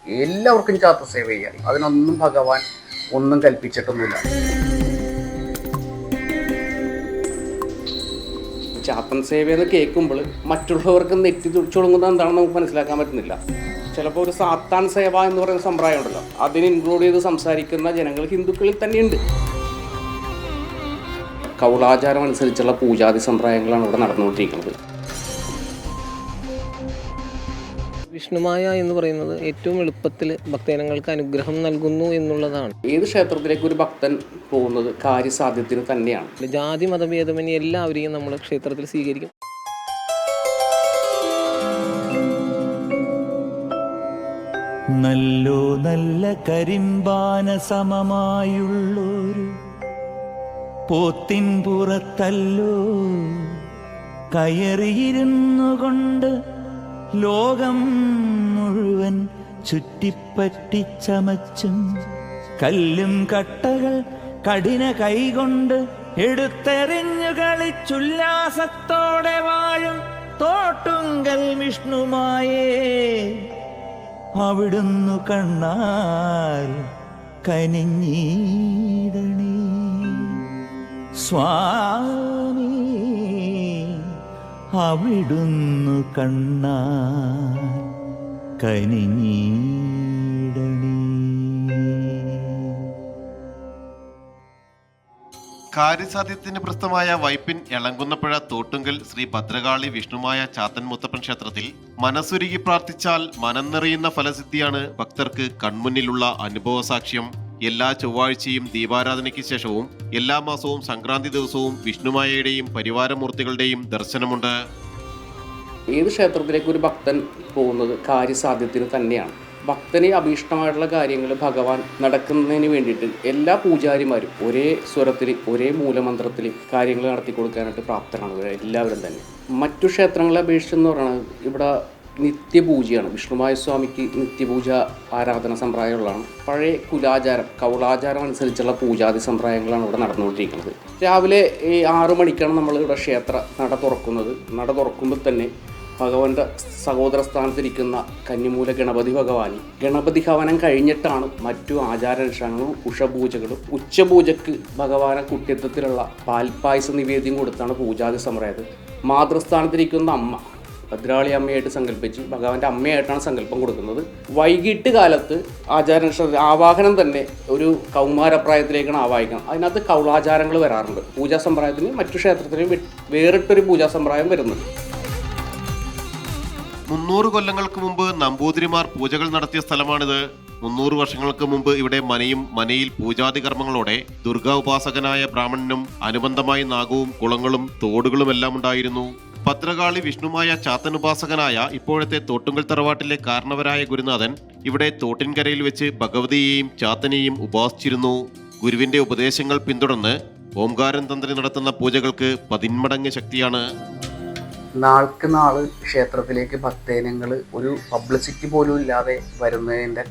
എല്ലാവർക്കും ചാത്ത സേവ ചെയ്യാം. അതിനൊന്നും ഭഗവാൻ ഒന്നും കൽപ്പിച്ചിട്ടൊന്നുമില്ല. ചാത്തൻ സേവയെന്ന് കേൾക്കുമ്പോൾ മറ്റുള്ളവർക്ക് നെറ്റി ചുളുങ്ങുന്നത് എന്താണെന്ന് നമുക്ക് മനസ്സിലാക്കാൻ പറ്റുന്നില്ല. ചിലപ്പോൾ ഒരു സാത്താൻ സേവ എന്ന് പറയുന്ന സമ്പ്രദായം ഉണ്ടല്ലോ, അതിന് ഇൻക്ലൂഡ് ചെയ്ത് സംസാരിക്കുന്ന ജനങ്ങൾ ഹിന്ദുക്കളിൽ തന്നെയുണ്ട്. കൗളാചാരം അനുസരിച്ചുള്ള പൂജാതി സമ്പ്രദായങ്ങളാണ് ഇവിടെ നടന്നുകൊണ്ടിരിക്കുന്നത്. വിഷ്ണുമായ എന്ന് പറയുന്നത് ഏറ്റവും എളുപ്പത്തിൽ ഭക്തജനങ്ങൾക്ക് അനുഗ്രഹം നൽകുന്നു എന്നുള്ളതാണ്. ഏത് ക്ഷേത്രത്തിലേക്ക് ഒരു ഭക്തൻ പോകുന്നത് കാര്യസാധ്യത്തിന് തന്നെയാണ്. ജാതി മതഭേദമന്യേ എല്ലാവരെയും നമ്മൾ ക്ഷേത്രത്തിൽ സ്വീകരിക്കും. നല്ല കരിമ്പാന സമമായുള്ളൊരു പോത്തിൻ പുറത്തല്ലോ കയറിയിരുന്നു കൊണ്ട് ലോകം മുഴുവൻ ചുറ്റിപ്പറ്റി ചമച്ചും കല്ലും കട്ടകൾ കഠിന കൈകൊണ്ട് എടുത്തെറിഞ്ഞു കളിച്ചുല്ലാസത്തോടെ വാഴും തോട്ടുങ്കൽ വിഷ്ണുമായേ അവിടുന്നു കണ്ണാൽ കനിഞ്ഞീടണേ സ്വാമി, അവിടുന്നു കണ്ണാൽ കനിഞ്ഞീടണേ. കാര്യസാധ്യത്തിന് പ്രസ്ഥമായ വൈപ്പിൻ എളങ്കുന്നപ്പുഴ തോട്ടുങ്കൽ ശ്രീ ഭദ്രകാളി വിഷ്ണുമായ ചാത്തൻ മുത്തപ്പൻ ക്ഷേത്രത്തിൽ മനസ്സുരുകി പ്രാർത്ഥിച്ചാൽ മനം നിറയുന്ന ഫലസിദ്ധിയാണ് ഭക്തർക്ക് കൺമുന്നിലുള്ള അനുഭവസാക്ഷ്യം. എല്ലാ ചൊവ്വാഴ്ചയും ദീപാരാധനയ്ക്ക് ശേഷവും എല്ലാ മാസവും സംക്രാന്തി ദിവസവും വിഷ്ണുമായയുടെയും പരിവാരമൂർത്തികളുടെയും ദർശനമുണ്ട്. ഏത് ക്ഷേത്രത്തിലേക്ക് ഒരു ഭക്തൻ പോകുന്നത് കാര്യസാധ്യത്തിന് തന്നെയാണ്. ഭക്തന് അഭീഷ്ടമായിട്ടുള്ള കാര്യങ്ങൾ ഭഗവാൻ നടക്കുന്നതിന് വേണ്ടിയിട്ട് എല്ലാ പൂജാരിമാരും ഒരേ സ്വരത്തിൽ ഒരേ മൂലമന്ത്രത്തിൽ കാര്യങ്ങൾ നടത്തി കൊടുക്കാനായിട്ട് പ്രാപ്തരാണ് എല്ലാവരും തന്നെ. മറ്റു ക്ഷേത്രങ്ങളെ അപേക്ഷിച്ചെന്ന് പറയുന്നത് ഇവിടെ നിത്യപൂജയാണ്. വിഷ്ണുമായ സ്വാമിക്ക് നിത്യപൂജ ആരാധന സമ്പ്രദായമുള്ളതാണ്. പഴയ കുലാചാരം കൗളാചാരം അനുസരിച്ചുള്ള പൂജാതി സമ്പ്രദായങ്ങളാണ് ഇവിടെ നടന്നുകൊണ്ടിരിക്കുന്നത്. രാവിലെ 6 മണിക്കാണ് നമ്മൾ ഇവിടെ ക്ഷേത്ര നട തുറക്കുന്നത്. നട തുറക്കുമ്പോൾ തന്നെ ഭഗവാന്റെ സഹോദര സ്ഥാനത്തിരിക്കുന്ന കന്നിമൂല ഗണപതി ഭഗവാനി ഗണപതി ഹവനം കഴിഞ്ഞിട്ടാണ് മറ്റു ആചാരാനുഷ്ഠാനങ്ങളും ഉഷപൂജകളും. ഉച്ചപൂജക്ക് ഭഗവാനെ കുട്ടിത്വത്തിലുള്ള പാൽപ്പായസ നിവേദ്യം കൊടുത്താണ് പൂജാതി സമ്പ്രദായം. മാതൃസ്ഥാനത്തിരിക്കുന്ന അമ്മ ഭദ്രാളി അമ്മയായിട്ട് സങ്കല്പിച്ച് ഭഗവാന്റെ അമ്മയായിട്ടാണ് സങ്കല്പം കൊടുക്കുന്നത്. വൈകിട്ട് കാലത്ത് ആചാരാനുഷ്ഠാന ആവാഹനം തന്നെ ഒരു കൗമാരപ്രായത്തിലേക്കാണ് ആവാഹിക്കണം. അതിനകത്ത് കൗളാചാരങ്ങൾ വരാറുണ്ട്. പൂജാ സമ്പ്രദായത്തിന് മറ്റു ക്ഷേത്രത്തിനും വേറിട്ടൊരു പൂജാ സമ്പ്രദായം വരുന്നുണ്ട്. 300 കൊല്ലങ്ങൾക്ക് മുമ്പ് നമ്പൂതിരിമാർ പൂജകൾ നടത്തിയ സ്ഥലമാണിത്. 300 വർഷങ്ങൾക്ക് മുമ്പ് ഇവിടെ മനയിൽ പൂജാതി കർമ്മങ്ങളോടെ ദുർഗാ ഉപാസകനായ ബ്രാഹ്മണനും അനുബന്ധമായി നാഗവും കുളങ്ങളും തോടുകളുമെല്ലാം ഉണ്ടായിരുന്നു. ഭദ്രകാളി വിഷ്ണുമായ ചാത്തനുപാസകനായ ഇപ്പോഴത്തെ തോട്ടുങ്കൽ തറവാട്ടിലെ കാരണവരായ ഗുരുനാഥൻ ഇവിടെ തോട്ടിൻകരയിൽ വെച്ച് ഭഗവതിയെയും ചാത്തനെയും ഉപാസിച്ചിരുന്നു. ഗുരുവിന്റെ ഉപദേശങ്ങൾ പിന്തുടർന്ന് ഓംകാരം തന്ത്രി നടത്തുന്ന പൂജകൾക്ക് 10 മടങ്ങ് ശക്തിയാണ്. നാൾക്ക് നാൾ ക്ഷേത്രത്തിലേക്ക് ഭക്തജനങ്ങൾ ഒരു പബ്ലിസിറ്റി പോലും ഇല്ലാതെ വരുന്നതിൻ്റെ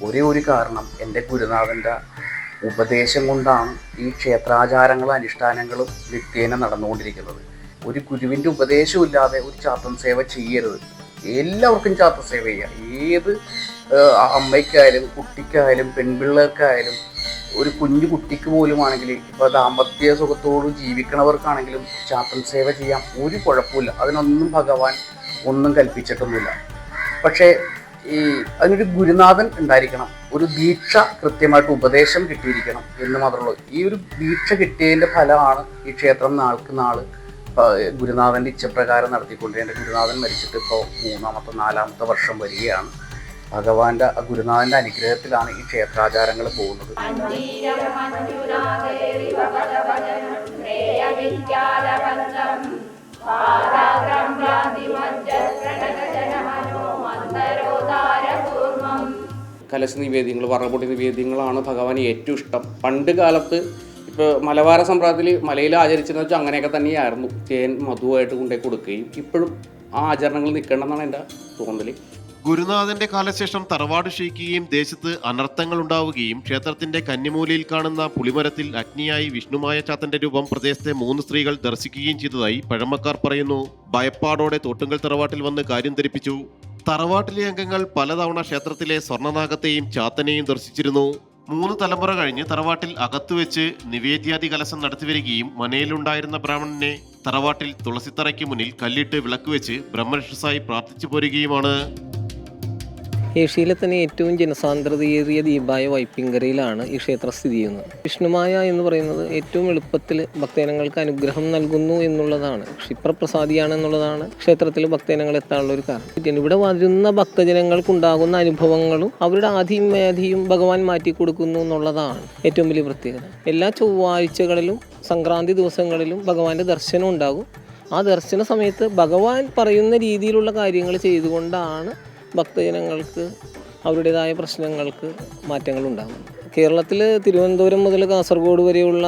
ഒരേ ഒരു കാരണം എൻ്റെ ഗുരുനാഥൻ്റെ ഉപദേശം കൊണ്ടാണ് ഈ ക്ഷേത്രാചാരങ്ങളും അനുഷ്ഠാനങ്ങളും നിത്യേന നടന്നുകൊണ്ടിരിക്കുന്നത്. ഒരു ഗുരുവിൻ്റെ ഉപദേശവും ഇല്ലാതെ ഒരു ചാത്തൻ സേവ ചെയ്യരുത്. എല്ലാവർക്കും ചാത്ത സേവ ചെയ്യാം. ഏത് അമ്മയ്ക്കായാലും കുട്ടിക്കായാലും പെൺപിള്ളേർക്കായാലും ഒരു കുഞ്ഞു കുട്ടിക്ക് പോലും ആണെങ്കിൽ ഇപ്പോൾ ദാമ്പത്യ സുഖത്തോട് ജീവിക്കണവർക്കാണെങ്കിലും ചാത്തൻ സേവ ചെയ്യാം. ഒരു കുഴപ്പമില്ല. അതിനൊന്നും ഭഗവാൻ ഒന്നും കൽപ്പിച്ചിട്ടൊന്നുമില്ല. പക്ഷേ അതിനൊരു ഗുരുനാഥൻ ഉണ്ടായിരിക്കണം. ഒരു ദീക്ഷ കൃത്യമായിട്ട് ഉപദേശം കിട്ടിയിരിക്കണം എന്ന് മാത്രമേ ഉള്ളൂ. ഈ ഒരു ദീക്ഷ കിട്ടിയതിൻ്റെ ഫലമാണ് ഈ ക്ഷേത്രം നാൾക്ക് നാൾ ഗുരുനാഥൻ്റെ ഇച്ഛപ്രകാരം നടത്തിക്കൊണ്ട്. എൻ്റെ ഗുരുനാഥൻ മരിച്ചിട്ട് ഇപ്പോൾ 3ാമത്തെ 4ാമത്തെ വർഷം വരികയാണ്. ഭഗവാന്റെ ഗുരുനാഥന്റെ അനുഗ്രഹത്തിലാണ് ഈ ക്ഷേത്രാചാരങ്ങൾ പോകുന്നത്. കലശ നിവേദ്യങ്ങൾ, വറപൊടി നിവേദ്യങ്ങളാണ് ഭഗവാന് ഏറ്റവും ഇഷ്ടം. പണ്ട് കാലത്ത് ഇപ്പോൾ മലബാര സമ്പ്രദായത്തിൽ മലയിൽ ആചരിച്ചതെന്ന് വെച്ചാൽ അങ്ങനെയൊക്കെ തന്നെയായിരുന്നു. തേൻ മധുവായിട്ട് കൊണ്ടേ കൊടുക്കുകയും ഇപ്പോഴും ആ ആചരണങ്ങൾ നിൽക്കണമെന്നാണ് എൻ്റെ തോന്നൽ. ഗുരുനാഥന്റെ കാലശേഷം തറവാട് ക്ഷയിക്കുകയും ദേശത്ത് അനർത്ഥങ്ങൾ ഉണ്ടാവുകയും ക്ഷേത്രത്തിന്റെ കന്നിമൂലയിൽ കാണുന്ന പുളിമരത്തിൽ അഗ്നിയായി വിഷ്ണുമായ ചാത്തന്റെ രൂപം പ്രദേശത്തെ 3 സ്ത്രീകൾ ദർശിക്കുകയും ചെയ്തതായി പഴമക്കാർ പറയുന്നു. ഭയപ്പാടോടെ തോട്ടുങ്കൽ തറവാട്ടിൽ വന്ന് കാര്യം ധരിപ്പിച്ചു. തറവാട്ടിലെ അംഗങ്ങൾ പലതവണ ക്ഷേത്രത്തിലെ സ്വർണ്ണനാഗത്തെയും ചാത്തനെയും ദർശിച്ചിരുന്നു. 3 തലമുറ കഴിഞ്ഞ് തറവാട്ടിൽ അകത്തുവെച്ച് നിവേദ്യാദി കലശം നടത്തിവരികയും മനയിലുണ്ടായിരുന്ന ബ്രാഹ്മണനെ തറവാട്ടിൽ തുളസിത്തറയ്ക്ക് മുന്നിൽ കല്ലിട്ട് വിളക്ക് വെച്ച് ബ്രഹ്മരക്ഷസായി പ്രാർത്ഥിച്ചു പോരുകയുമാണ്. ഏഷ്യയിലെ തന്നെ ഏറ്റവും ജനസാന്ദ്രതയേറിയ ദ്വീപായ വൈപ്പിങ്കരയിലാണ് ഈ ക്ഷേത്രം സ്ഥിതി ചെയ്യുന്നത്. വിഷ്ണുമായ എന്ന് പറയുന്നത് ഏറ്റവും എളുപ്പത്തിൽ ഭക്തജനങ്ങൾക്ക് അനുഗ്രഹം നൽകുന്നു എന്നുള്ളതാണ്, ക്ഷിപ്രപ്രസാദിയാണ് എന്നുള്ളതാണ് ക്ഷേത്രത്തിൽ ഭക്തജനങ്ങൾ എത്താനുള്ള ഒരു കാരണം. ഇവിടെ വരുന്ന ഭക്തജനങ്ങൾക്കുണ്ടാകുന്ന അനുഭവങ്ങളും അവരുടെ ആധിയും മേധിയും ഭഗവാൻ മാറ്റി കൊടുക്കുന്നു എന്നുള്ളതാണ് ഏറ്റവും വലിയ പ്രത്യേകത. എല്ലാ ചൊവ്വാഴ്ചകളിലും സംക്രാന്തി ദിവസങ്ങളിലും ഭഗവാന്റെ ദർശനം ഉണ്ടാകും. ആ ദർശന സമയത്ത് ഭഗവാൻ പറയുന്ന രീതിയിലുള്ള കാര്യങ്ങൾ ചെയ്തുകൊണ്ടാണ് ഭക്തജനങ്ങൾക്ക് അവരുടേതായ പ്രശ്നങ്ങൾക്ക് മാറ്റങ്ങൾ ഉണ്ടാകുന്നത്. കേരളത്തിൽ തിരുവനന്തപുരം മുതൽ കാസർഗോഡ് വരെയുള്ള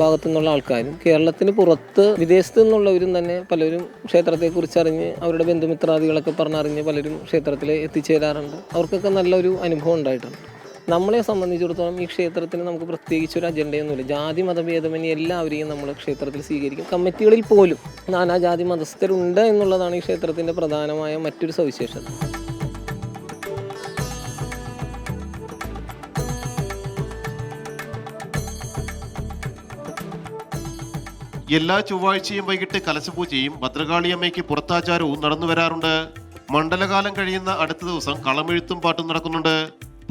ഭാഗത്തു നിന്നുള്ള ആൾക്കാരും കേരളത്തിന് പുറത്ത് വിദേശത്തു നിന്നുള്ളവരും തന്നെ പലരും ക്ഷേത്രത്തെക്കുറിച്ച് അറിഞ്ഞ് അവരുടെ ബന്ധുമിത്രാദികളൊക്കെ പറഞ്ഞറിഞ്ഞ് പലരും ക്ഷേത്രത്തിൽ എത്തിച്ചേരാറുണ്ട്. അവർക്കൊക്കെ നല്ലൊരു അനുഭവം ഉണ്ടായിട്ടുണ്ട്. നമ്മളെ സംബന്ധിച്ചിടത്തോളം ഈ ക്ഷേത്രത്തിന് നമുക്ക് പ്രത്യേകിച്ചൊരു അജണ്ടയൊന്നുമില്ല. ജാതി മതഭേദമന്യേ എല്ലാവരെയും നമ്മൾ ക്ഷേത്രത്തിൽ സ്വീകരിക്കും. കമ്മിറ്റികളിൽ പോലും നാനാജാതി മതസ്ഥരുണ്ട് എന്നുള്ളതാണ് ഈ ക്ഷേത്രത്തിൻ്റെ പ്രധാനമായ മറ്റൊരു സവിശേഷത. എല്ലാ ചൊവ്വാഴ്ചയും വൈകിട്ട് കലശപൂജയും ഭദ്രകാളിയമ്മയ്ക്ക് പുറത്താചാരവും നടന്നു വരാറുണ്ട്. മണ്ഡലകാലം കഴിയുന്ന അടുത്ത ദിവസം കളമെഴുത്തും പാട്ടും നടക്കുന്നുണ്ട്.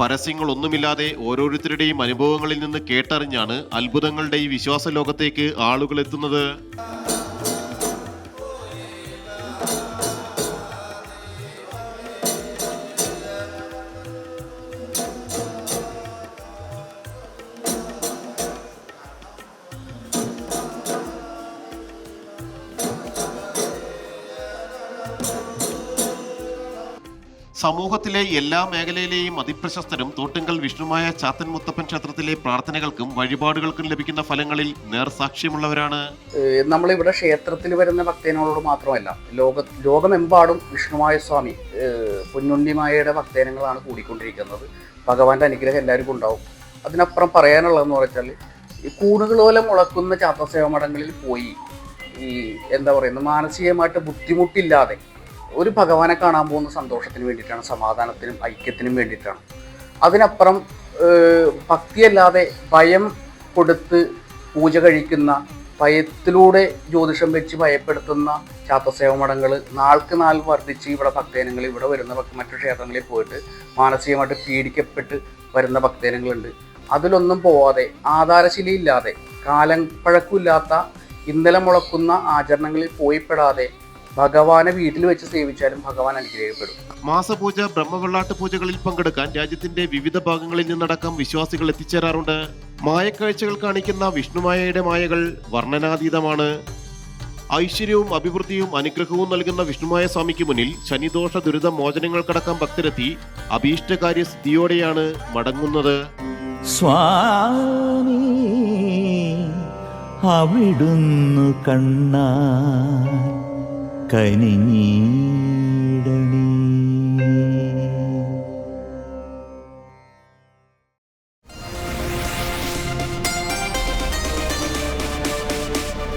പരസ്യങ്ങളൊന്നുമില്ലാതെ ഓരോരുത്തരുടെയും അനുഭവങ്ങളിൽ നിന്ന് കേട്ടറിഞ്ഞാണ് അത്ഭുതങ്ങളുടെ ഈ വിശ്വാസ ലോകത്തേക്ക് ആളുകൾ എത്തുന്നത്. സമൂഹത്തിലെ എല്ലാ മേഖലയിലെയും അതിപ്രശസ്തരും തോട്ടുങ്കൽ വിഷ്ണുമായ ചാത്തൻ മുത്തപ്പൻ ക്ഷേത്രത്തിലെ പ്രാർത്ഥനകൾക്കും വഴിപാടുകൾക്കും ലഭിക്കുന്ന ഫലങ്ങളിൽ നേർസാക്ഷ്യമുള്ളവരാണ്. നമ്മളിവിടെ ക്ഷേത്രത്തിൽ വരുന്ന ഭക്തജനങ്ങളോട് മാത്രമല്ല, ലോകമെമ്പാടും വിഷ്ണുമായ സ്വാമി പൊന്നുണ്ണിമായയുടെ ഭക്തജനങ്ങളാണ് കൂടിക്കൊണ്ടിരിക്കുന്നത്. ഭഗവാന്റെ അനുഗ്രഹം എല്ലാവർക്കും ഉണ്ടാവും. അതിനപ്പുറം പറയാനുള്ളതെന്ന് പറഞ്ഞാൽ ഈ കൂടുകളോലെ മുളക്കുന്ന ചാത്തസേവമഠങ്ങളിൽ പോയി ഈ എന്താ പറയുന്നത് മാനസികമായിട്ട് ബുദ്ധിമുട്ടില്ലാതെ ഒരു ഭഗവാനെ കാണാൻ പോകുന്ന സന്തോഷത്തിന് വേണ്ടിയിട്ടാണ്, സമാധാനത്തിനും ഐക്യത്തിനും വേണ്ടിയിട്ടാണ്. അതിനപ്പുറം ഭക്തിയല്ലാതെ ഭയം കൊടുത്ത് പൂജ കഴിക്കുന്ന, ഭയത്തിലൂടെ ജ്യോതിഷം വെച്ച് ഭയപ്പെടുത്തുന്ന ചാത്തസേവമഠങ്ങൾ നാൾക്ക് നാൾ വർദ്ധിച്ച് ഇവിടെ ഭക്തജനങ്ങൾ ഇവിടെ വരുന്ന മറ്റു ക്ഷേത്രങ്ങളിൽ പോയിട്ട് മാനസികമായിട്ട് പീഡിക്കപ്പെട്ട് വരുന്ന ഭക്തജനങ്ങളുണ്ട്. അതിലൊന്നും പോവാതെ ആധാരശിലയില്ലാതെ കാലം പഴക്കമില്ലാത്ത ഇന്നലെ മുളക്കുന്ന ആചരണങ്ങളിൽ പോയിപ്പെടാതെ ഭഗവാനെ വീട്ടിൽ വെച്ച് സേവിച്ചാലും ഭഗവാൻ അനുഗ്രഹിക്കപ്പെടും. മാസപൂജ, ബ്രഹ്മവെള്ളാട്ട് പൂജകളിൽ പങ്കെടുക്കാൻ രാജ്യത്തിന്റെ വിവിധ ഭാഗങ്ങളിൽ നിന്നടക്കം വിശ്വാസികൾ എത്തിച്ചേരാറുണ്ട്. മായക്കാഴ്ചകൾ കാണിക്കുന്ന വിഷ്ണുമായയുടെ മായകൾ വർണ്ണനാതീതമാണ്. ഐശ്വര്യവും അഭിവൃദ്ധിയും അനുഗ്രഹവും നൽകുന്ന വിഷ്ണുമായ സ്വാമിക്ക് മുന്നിൽ ശനിദോഷ ദുരിത മോചനങ്ങൾക്കടക്കം ഭക്തരെത്തി അഭീഷ്ടകാര്യ സിദ്ധിയോടെയാണ് മടങ്ങുന്നത്. സ്വാമി അവിടുന്നു കണ്ണാ കനിഞ്ഞീ